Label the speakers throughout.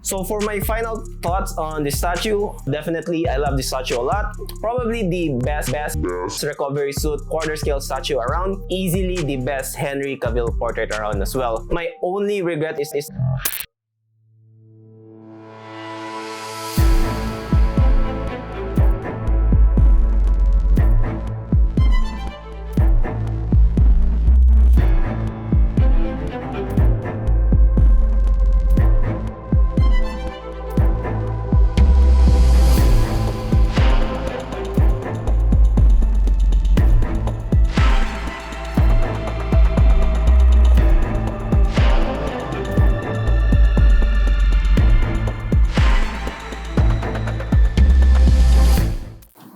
Speaker 1: So for my final thoughts on the statue, definitely I love the statue a lot. Probably the best recovery suit quarter scale statue around. Easily the best Henry Cavill portrait around as well. My only regret is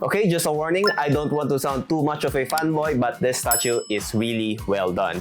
Speaker 1: okay, just a warning, I don't want to sound too much of a fanboy, but this statue is really well done.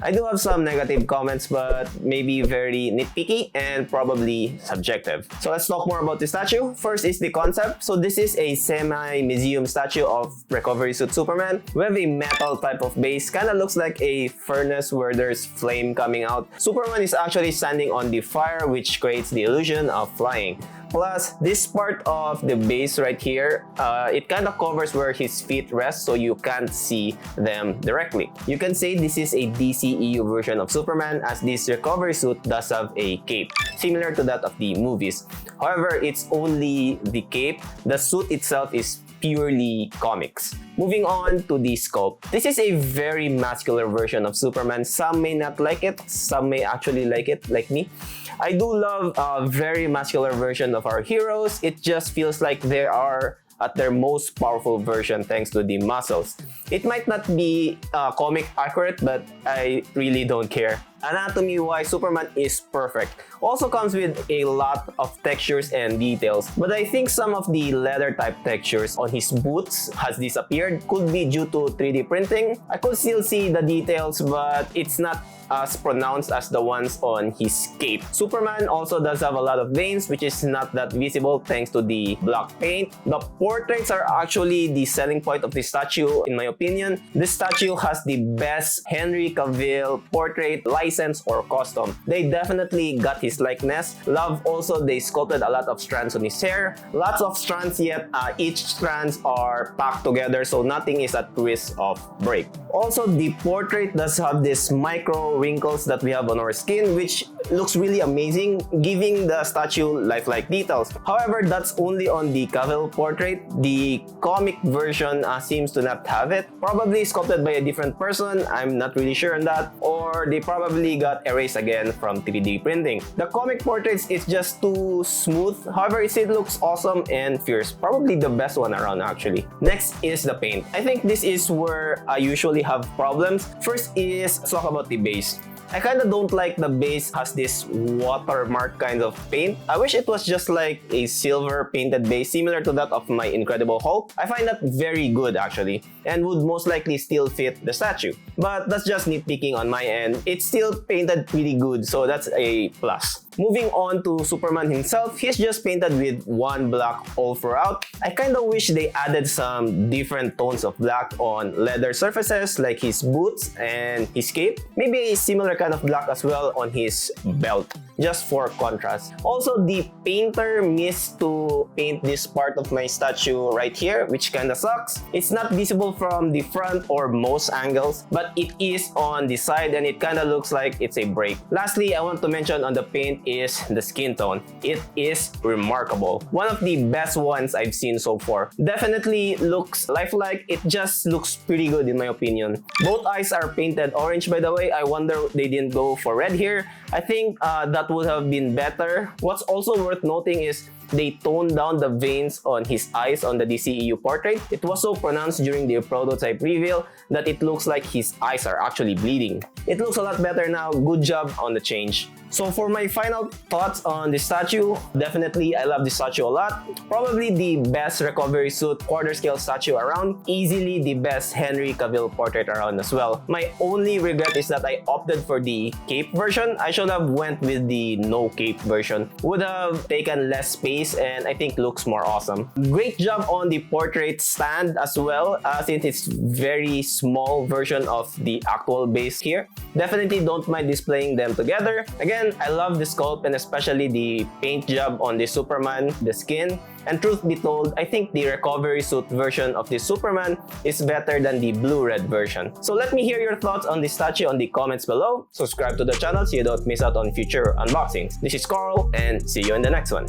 Speaker 1: I do have some negative comments, but maybe very nitpicky and probably subjective. So let's talk more about the statue. First is the concept. So this is a semi-museum statue of recovery suit Superman with a metal type of base. Kind of looks like a furnace where there's flame coming out. Superman is actually standing on the fire, which creates the illusion of flying. Plus, this part of the base right here, it kind of covers where his feet rest so you can't see them directly. You can say this is a DCEU version of Superman, as this recovery suit does have a cape, similar to that of the movies. However, it's only the cape. The suit itself is purely comics. Moving on to the sculpt. This is a very muscular version of Superman. Some may not like it, some may actually like it, like me. I do love a very muscular version of our heroes. It just feels like they are at their most powerful version thanks to the muscles. It might not be comic accurate, but I really don't care. Anatomy-wise, Superman is perfect. Also comes with a lot of textures and details, but I think some of the leather type textures on his boots has disappeared. Could be due to 3D printing. I could still see the details, but it's not as pronounced as the ones on his cape. Superman also does have a lot of veins, which is not that visible thanks to the black paint. The portraits are actually the selling point of the statue, in my opinion. This statue has the best Henry Cavill portrait, license or custom. They definitely got his likeness. Love also, they sculpted a lot of strands on his hair. Lots of strands, yet each strands are packed together, so nothing is at risk of break. Also, the portrait does have this micro wrinkles that we have on our skin, which looks really amazing, giving the statue lifelike details. However, that's only on the Cavill portrait. The comic version seems to not have it. Probably sculpted by a different person, I'm not really sure on that, or they probably got erased again from 3D printing. The comic portraits is just too smooth. However, it still looks awesome and fierce. Probably the best one around actually. Next is the paint. I think this is where I usually have problems. First is, let's talk about the base. I kinda don't like the base has this watermark kind of paint. I wish it was just like a silver painted base similar to that of my Incredible Hulk. I find that very good actually, and would most likely still fit the statue. But that's just nitpicking on my end. It's still painted pretty good, so that's a plus. Moving on to Superman himself, he's just painted with one black all throughout. I kinda wish they added some different tones of black on leather surfaces like his boots and his cape. Maybe a similar kind of black as well on his belt, just for contrast. Also, the painter missed to paint this part of my statue right here, which kinda sucks. It's not visible from the front or most angles, but it is on the side and it kinda looks like it's a break. Lastly, I want to mention on the paint is the skin tone. It is remarkable. One of the best ones I've seen so far. Definitely looks lifelike. It just looks pretty good in my opinion. Both eyes are painted orange, by the way. I wonder they didn't go for red here. I think that would have been better. What's also worth noting is they toned down the veins on his eyes on the DCEU portrait. It was so pronounced during the prototype reveal that it looks like his eyes are actually bleeding. It looks a lot better now. Good job on the change. So for my final thoughts on the statue, definitely I love the statue a lot. Probably the best recovery suit quarter scale statue around. Easily the best Henry Cavill portrait around as well. My only regret is that I opted for the cape version. I should have went with the no cape version. Would have taken less space base and I think looks more awesome. Great job on the portrait stand as well, since it's very small version of the actual base here. Definitely don't mind displaying them together. Again, I love the sculpt and especially the paint job on the Superman, the skin. And truth be told, I think the recovery suit version of the Superman is better than the blue-red version. So let me hear your thoughts on the statue on the comments below. Subscribe to the channel so you don't miss out on future unboxings. This is Carl and see you in the next one.